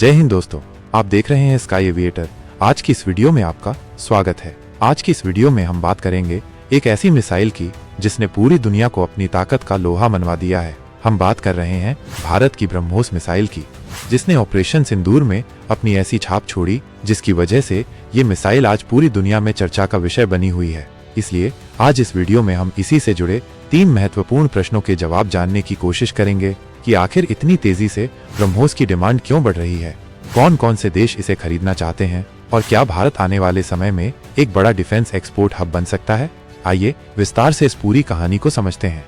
जय हिंद दोस्तों, आप देख रहे हैं स्काई एविएटर। आज की इस वीडियो में आपका स्वागत है। आज की इस वीडियो में हम बात करेंगे एक ऐसी मिसाइल की जिसने पूरी दुनिया को अपनी ताकत का लोहा मनवा दिया है। हम बात कर रहे हैं भारत की ब्रह्मोस मिसाइल की, जिसने ऑपरेशन सिंदूर में अपनी ऐसी छाप छोड़ी जिसकी वजह से ये मिसाइल आज पूरी दुनिया में चर्चा का विषय बनी हुई है। इसलिए आज इस वीडियो में हम इसी से जुड़े 3 महत्वपूर्ण प्रश्नों के जवाब जानने की कोशिश करेंगे कि आखिर इतनी तेजी से ब्रह्मोस की डिमांड क्यों बढ़ रही है, कौन कौन से देश इसे खरीदना चाहते हैं और क्या भारत आने वाले समय में एक बड़ा डिफेंस एक्सपोर्ट हब बन सकता है। आइए विस्तार से इस पूरी कहानी को समझते हैं।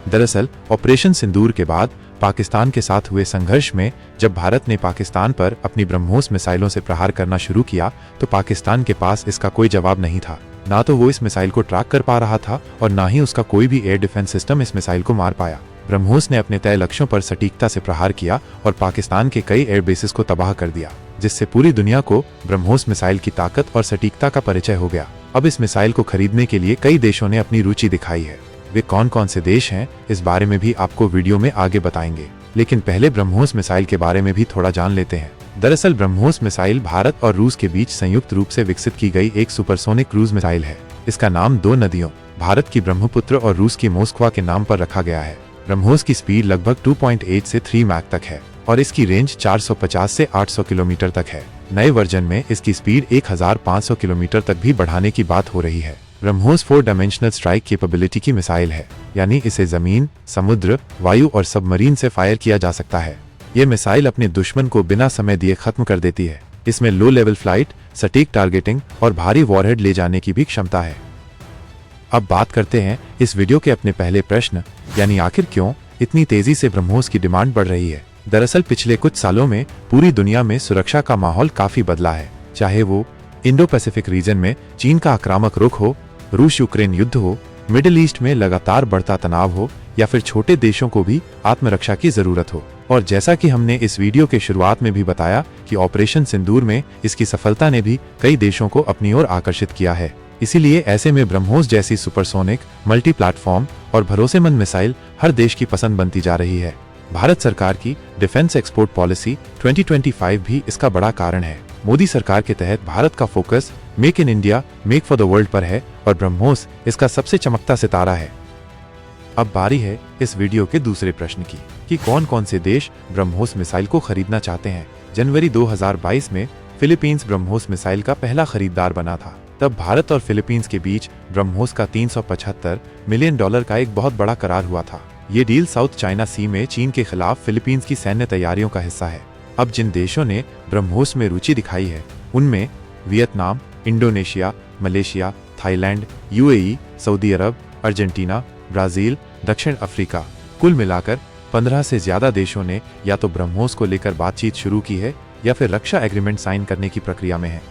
दरअसल ऑपरेशन सिंदूर के बाद पाकिस्तान के साथ हुए संघर्ष में जब भारत ने पाकिस्तान पर अपनी ब्रह्मोस मिसाइलों से प्रहार करना शुरू किया तो पाकिस्तान के पास इसका कोई जवाब नहीं था। ना तो वो इस मिसाइल को ट्रैक कर पा रहा था और ना ही उसका कोई भी एयर डिफेंस सिस्टम इस मिसाइल को मार पाया। ब्रह्मोस ने अपने तय लक्ष्यों पर सटीकता से प्रहार किया और पाकिस्तान के कई एयर बेसिस को तबाह कर दिया, जिससे पूरी दुनिया को ब्रह्मोस मिसाइल की ताकत और सटीकता का परिचय हो गया। अब इस मिसाइल को खरीदने के लिए कई देशों ने अपनी रुचि दिखाई है। वे कौन कौन से देश हैं, इस बारे में भी आपको वीडियो में आगे बताएंगे, लेकिन पहले ब्रह्मोस मिसाइल के बारे में भी थोड़ा जान लेते हैं। दरअसल ब्रह्मोस मिसाइल भारत और रूस के बीच संयुक्त रूप से विकसित की गई एक सुपरसोनिक क्रूज मिसाइल है। इसका नाम 2 नदियों, भारत की ब्रह्मपुत्र और रूस की मोस्कवा के नाम पर रखा गया है। ब्रह्मोस की स्पीड लगभग 2.8 से 3 मैक तक है और इसकी रेंज 450 से 800 किलोमीटर तक है। नए वर्जन में इसकी स्पीड 1500 किलोमीटर तक भी बढ़ाने की बात हो रही है। ब्रह्मोस 4 डायमेंशनल स्ट्राइक कैपेबिलिटी की मिसाइल है, यानी इसे जमीन, समुद्र, वायु और सबमरीन से फायर किया जा सकता है। ये मिसाइल अपने दुश्मन को बिना समय दिए खत्म कर देती है। इसमें लो लेवल फ्लाइट, सटीक टारगेटिंग और भारी वॉरहेड ले जाने की भी क्षमता है। अब बात करते हैं इस वीडियो के अपने पहले प्रश्न, यानी आखिर क्यों इतनी तेजी से ब्रह्मोस की डिमांड बढ़ रही है। दरअसल पिछले कुछ सालों में पूरी दुनिया में सुरक्षा का माहौल काफी बदला है। चाहे वो इंडो पैसिफिक रीजन में चीन का आक्रामक रुख हो, रूस यूक्रेन युद्ध हो, मिडिल ईस्ट में लगातार बढ़ता तनाव हो या फिर छोटे देशों को भी आत्मरक्षा की जरूरत हो। और जैसा कि हमने इस वीडियो के शुरुआत में भी बताया कि ऑपरेशन सिंदूर में इसकी सफलता ने भी कई देशों को अपनी ओर आकर्षित किया है। इसीलिए ऐसे में ब्रह्मोस जैसी सुपरसोनिक, मल्टी प्लेटफॉर्म और भरोसेमंद मिसाइल हर देश की पसंद बनती जा रही है। भारत सरकार की डिफेंस एक्सपोर्ट पॉलिसी 2025 भी इसका बड़ा कारण है। मोदी सरकार के तहत भारत का focus make in India, make for the world पर है और ब्रह्मोस इसका सबसे चमकता सितारा है। अब बारी है इस वीडियो के दूसरे प्रश्न की कि कौन कौन से देश ब्रह्मोस मिसाइल को खरीदना चाहते हैं। जनवरी 2022 में फिलीपींस ब्रह्मोस मिसाइल का पहला खरीदार बना था। तब भारत और फिलीपींस के बीच ब्रह्मोस का $375 मिलियन का एक बहुत बड़ा करार हुआ था। ये डील साउथ चाइना सी में चीन के खिलाफ फिलीपींस की सैन्य तैयारियों का हिस्सा है। अब जिन देशों ने ब्रह्मोस में रुचि दिखाई है उनमें Vietnam, Indonesia, Malaysia, Thailand, UAE, Saudi Arab, Argentina, Brazil, दक्षिण अफ्रीका, कुल मिलाकर 15 से ज्यादा देशों ने या तो ब्रह्मोस को लेकर बातचीत शुरू की है या फिर रक्षा एग्रीमेंट साइन करने की प्रक्रिया में है।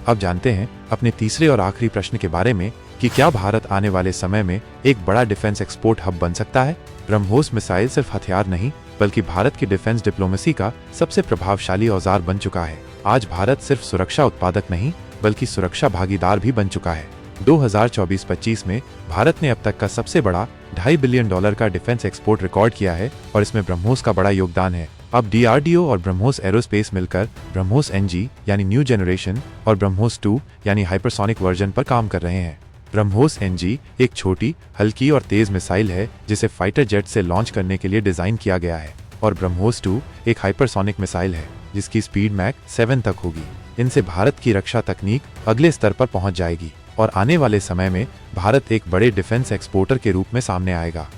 अब जानते हैं अपने तीसरे और आखिरी प्रश्न के बारे में कि क्या भारत आने वाले समय में एक बड़ा डिफेंस एक्सपोर्ट हब बन सकता है। ब्रह्मोस मिसाइल सिर्फ हथियार नहीं बल्कि भारत की डिफेंस डिप्लोमेसी का सबसे प्रभावशाली औजार बन चुका है। आज भारत सिर्फ सुरक्षा उत्पादक नहीं बल्कि सुरक्षा भागीदार भी बन चुका है। 2024-25 में भारत ने अब तक का सबसे बड़ा $2.5 बिलियन का डिफेंस एक्सपोर्ट रिकॉर्ड किया है और इसमें ब्रह्मोस का बड़ा योगदान है। अब DRDO और ब्रह्मोस एरोस्पेस मिलकर ब्रह्मोस NG यानी न्यू जनरेशन और ब्रह्मोस 2 यानी हाइपरसोनिक वर्जन पर काम कर रहे हैं। ब्रह्मोस NG एक छोटी, हल्की और तेज मिसाइल है जिसे फाइटर जेट से लॉन्च करने के लिए डिजाइन किया गया है और ब्रह्मोस 2 एक हाइपरसोनिक मिसाइल है जिसकी स्पीड मैक 7 तक होगी। इनसे भारत की रक्षा तकनीक अगले स्तर पर पहुंच जाएगी और आने वाले समय में भारत एक बड़े डिफेंस एक्सपोर्टर के रूप में सामने आएगा।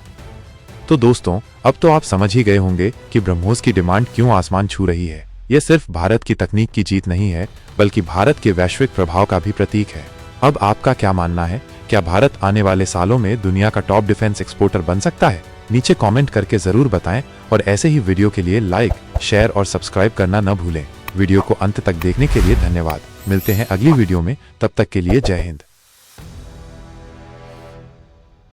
तो दोस्तों, अब तो आप समझ ही गए होंगे कि ब्रह्मोस की डिमांड क्यों आसमान छू रही है। यह सिर्फ भारत की तकनीक की जीत नहीं है बल्कि भारत के वैश्विक प्रभाव का भी प्रतीक है। अब आपका क्या मानना है, क्या भारत आने वाले सालों में दुनिया का टॉप डिफेंस एक्सपोर्टर बन सकता है? नीचे कमेंट करके जरूर बताएं और ऐसे ही वीडियो के लिए लाइक, शेयर और सब्सक्राइब करना न भूलें। वीडियो को अंत तक देखने के लिए धन्यवाद। मिलते हैं अगली वीडियो में, तब तक के लिए जय हिंद।